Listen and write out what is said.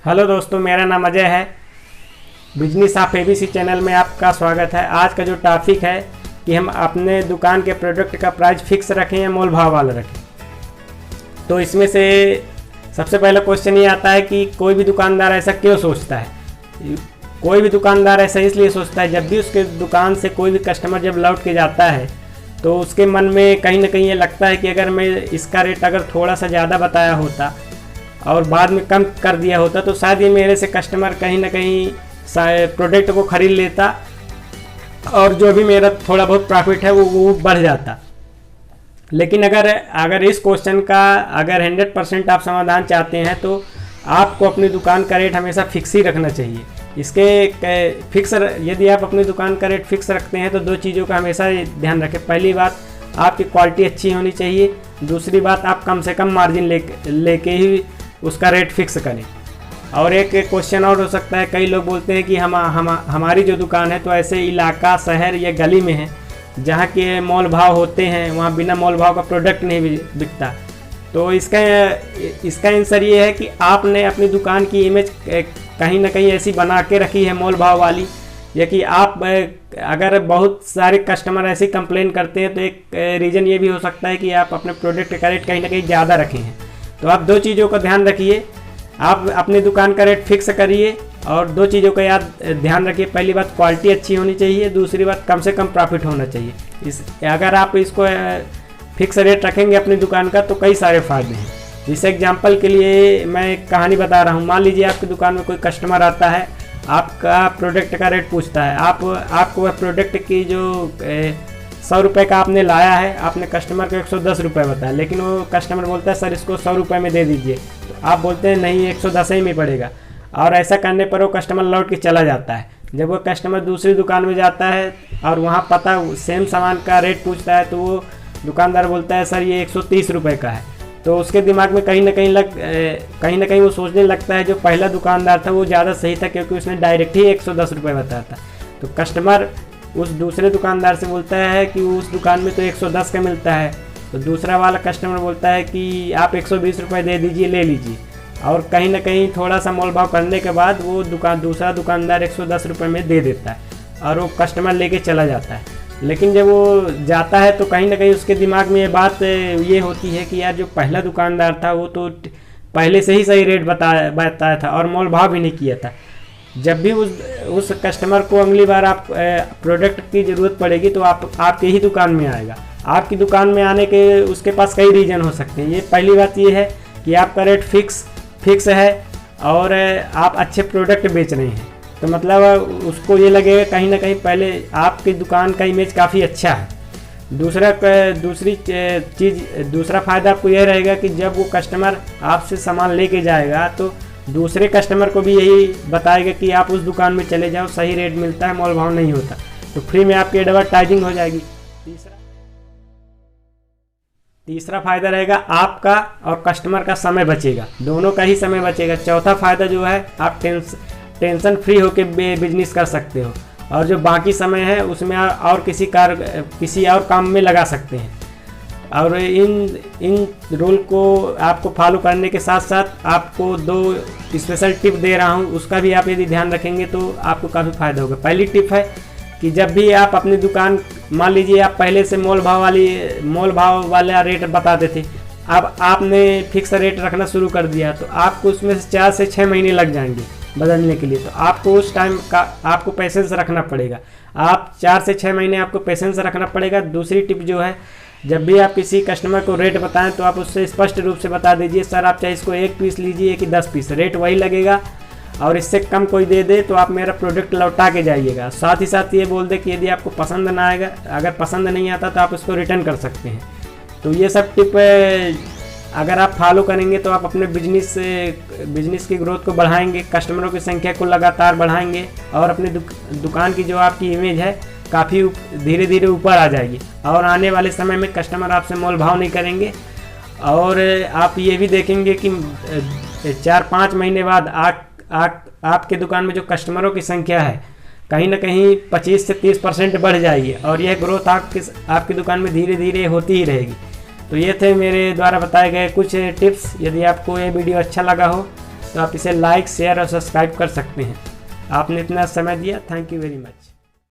Hello दोस्तों, मेरा नाम अजय है। बिजनेस ऑफ एबीसी चैनल में आपका स्वागत है। आज का जो टॉपिक है कि हम अपने दुकान के प्रोडक्ट का प्राइस फिक्स रखें या मोल भाव वाला रखें। तो इसमें से सबसे पहला क्वेश्चन ये आता है कि कोई भी दुकानदार ऐसा क्यों सोचता है। कोई भी दुकानदार ऐसा इसलिए सोचता है, जब भी उसके दुकान से कोई भी कस्टमर जब लौट के जाता है तो उसके मन में कहीं ना कहीं ये लगता है कि अगर मैं इसका रेट अगर थोड़ा सा ज़्यादा बताया होता और बाद में कम कर दिया होता तो शायद ये मेरे से कस्टमर कहीं ना कहीं प्रोडक्ट को ख़रीद लेता और जो भी मेरा थोड़ा बहुत प्रॉफिट है वो बढ़ जाता। लेकिन अगर इस क्वेश्चन का अगर 100% आप समाधान चाहते हैं तो आपको अपनी दुकान का रेट हमेशा फिक्स ही रखना चाहिए। इसके फिक्स यदि आप अपनी दुकान का रेट फिक्स रखते हैं तो दो चीज़ों का हमेशा ध्यान रखें। पहली बात, आपकी क्वालिटी अच्छी होनी चाहिए। दूसरी बात, आप कम से कम मार्जिन लेके ही उसका रेट फिक्स करें। और एक क्वेश्चन और हो सकता है, कई लोग बोलते हैं कि हमारी जो दुकान है तो ऐसे इलाका, शहर या गली में है जहाँ के मोल भाव होते हैं, वहाँ बिना मोल भाव का प्रोडक्ट नहीं बिकता। तो इसका आंसर ये है कि आपने अपनी दुकान की इमेज कहीं ना कहीं ऐसी बना के रखी है मोल भाव वाली, या कि आप अगर बहुत सारे कस्टमर ऐसे कंप्लेन करते हैं तो एक रीज़न ये भी हो सकता है कि आप अपने प्रोडक्ट का रेट कहीं ना कहीं ज़्यादा रखे हैं। तो आप दो चीज़ों का ध्यान रखिए, आप अपनी दुकान का रेट फिक्स करिए और दो चीज़ों का ध्यान रखिए। पहली बात, क्वालिटी अच्छी होनी चाहिए। दूसरी बात, कम से कम प्रॉफिट होना चाहिए। अगर आप इसको फिक्स रेट रखेंगे अपनी दुकान का तो कई सारे फ़ायदे हैं। जैसे एग्जांपल के लिए मैं एक कहानी बता रहा हूँ। मान लीजिए आपकी दुकान में कोई कस्टमर आता है, आपका प्रोडक्ट का रेट पूछता है। आपको वह प्रोडक्ट की जो 100 रुपये का आपने लाया है, आपने कस्टमर को 110 रुपये बताया, लेकिन वो कस्टमर बोलता है सर इसको 100 रुपये में दे दीजिए। तो आप बोलते हैं नहीं, 110 ही में पड़ेगा। और ऐसा करने पर वो कस्टमर लौट के चला जाता है। जब वो कस्टमर दूसरी दुकान में जाता है और वहाँ पता सेम सामान का रेट पूछता है तो वो दुकानदार बोलता है सर ये 130 रुपये का है। तो उसके दिमाग में कहीं ना कहीं वो सोचने लगता है जो पहला दुकानदार था वो ज़्यादा सही था, क्योंकि उसने डायरेक्ट ही 110 रुपये बताया था। तो कस्टमर उस दूसरे दुकानदार से बोलता है कि उस दुकान में तो 110 का मिलता है। तो दूसरा वाला कस्टमर बोलता है कि आप 120 रुपये दे दीजिए, ले लीजिए। और कहीं ना कहीं थोड़ा सा मोल भाव करने के बाद वो दूसरा दुकानदार 110 रुपये में दे देता है और वो कस्टमर लेके चला जाता है। लेकिन जब वो जाता है तो कहीं ना कहीं उसके दिमाग में ये बात ये होती है कि यार जो पहला दुकानदार था वो तो पहले से ही सही रेट बताया था और मोल भाव भी नहीं किया था। जब भी उस कस्टमर को अगली बार आप प्रोडक्ट की ज़रूरत पड़ेगी तो आपके ही दुकान में आएगा। आपकी दुकान में आने के उसके पास कई रीज़न हो सकते हैं। ये पहली बात ये है कि आपका रेट फिक्स है और आप अच्छे प्रोडक्ट बेच रहे हैं, तो मतलब उसको ये लगेगा कहीं ना कहीं पहले आपकी दुकान का इमेज काफ़ी अच्छा है। दूसरा फ़ायदा आपको यह रहेगा कि जब वो कस्टमर आपसे सामान लेके जाएगा तो दूसरे कस्टमर को भी यही बताएगा कि आप उस दुकान में चले जाओ, सही रेट मिलता है, मोल भाव नहीं होता। तो फ्री में आपकी एडवर्टाइजिंग हो जाएगी। तीसरा फायदा रहेगा आपका और कस्टमर का समय बचेगा, दोनों का ही समय बचेगा। चौथा फायदा जो है, आप टेंशन फ्री होकर बिजनेस कर सकते हो और जो बाकी समय है उसमें और किसी और काम में लगा सकते हैं। और इन रूल को आपको फॉलो करने के साथ साथ आपको दो स्पेशल टिप दे रहा हूँ, उसका भी आप यदि ध्यान रखेंगे तो आपको काफ़ी फ़ायदा होगा। पहली टिप है कि जब भी आप अपनी दुकान, मान लीजिए आप पहले से मोल भाव वाला रेट बताते थे, अब आपने फिक्स रेट रखना शुरू कर दिया तो आपको उसमें से 4 से 6 महीने लग जाएंगे बदलने के लिए। तो आपको उस टाइम का आपको पेशेंस रखना पड़ेगा। आप 4 से 6 महीने आपको पेशेंस रखना पड़ेगा। दूसरी टिप जो है, जब भी आप किसी कस्टमर को रेट बताएं तो आप उससे स्पष्ट रूप से बता दीजिए सर आप चाहे इसको 1 पीस लीजिए कि 10 पीस, रेट वही लगेगा और इससे कम कोई दे दे तो आप मेरा प्रोडक्ट लौटा के जाइएगा। साथ ही साथ ये बोल दे कि यदि आपको पसंद ना आएगा, अगर पसंद नहीं आता तो आप उसको रिटर्न कर सकते हैं। तो ये सब टिप अगर आप फॉलो करेंगे तो आप अपने बिजनेस की ग्रोथ को बढ़ाएंगे, कस्टमरों की संख्या को लगातार बढ़ाएंगे और अपनी दुकान की जो आपकी इमेज है काफ़ी धीरे धीरे ऊपर आ जाएगी। और आने वाले समय में कस्टमर आपसे मोल भाव नहीं करेंगे। और आप ये भी देखेंगे कि 4-5 महीने बाद आपके दुकान में जो कस्टमरों की संख्या है कहीं ना कहीं 25 से 30% बढ़ जाएगी और यह ग्रोथ आपकी दुकान में धीरे धीरे होती ही रहेगी। तो ये थे मेरे द्वारा बताए गए कुछ टिप्स। यदि आपको ये वीडियो अच्छा लगा हो तो आप इसे लाइक, शेयर और सब्सक्राइब कर सकते हैं। आपने इतना समय दिया, थैंक यू वेरी मच।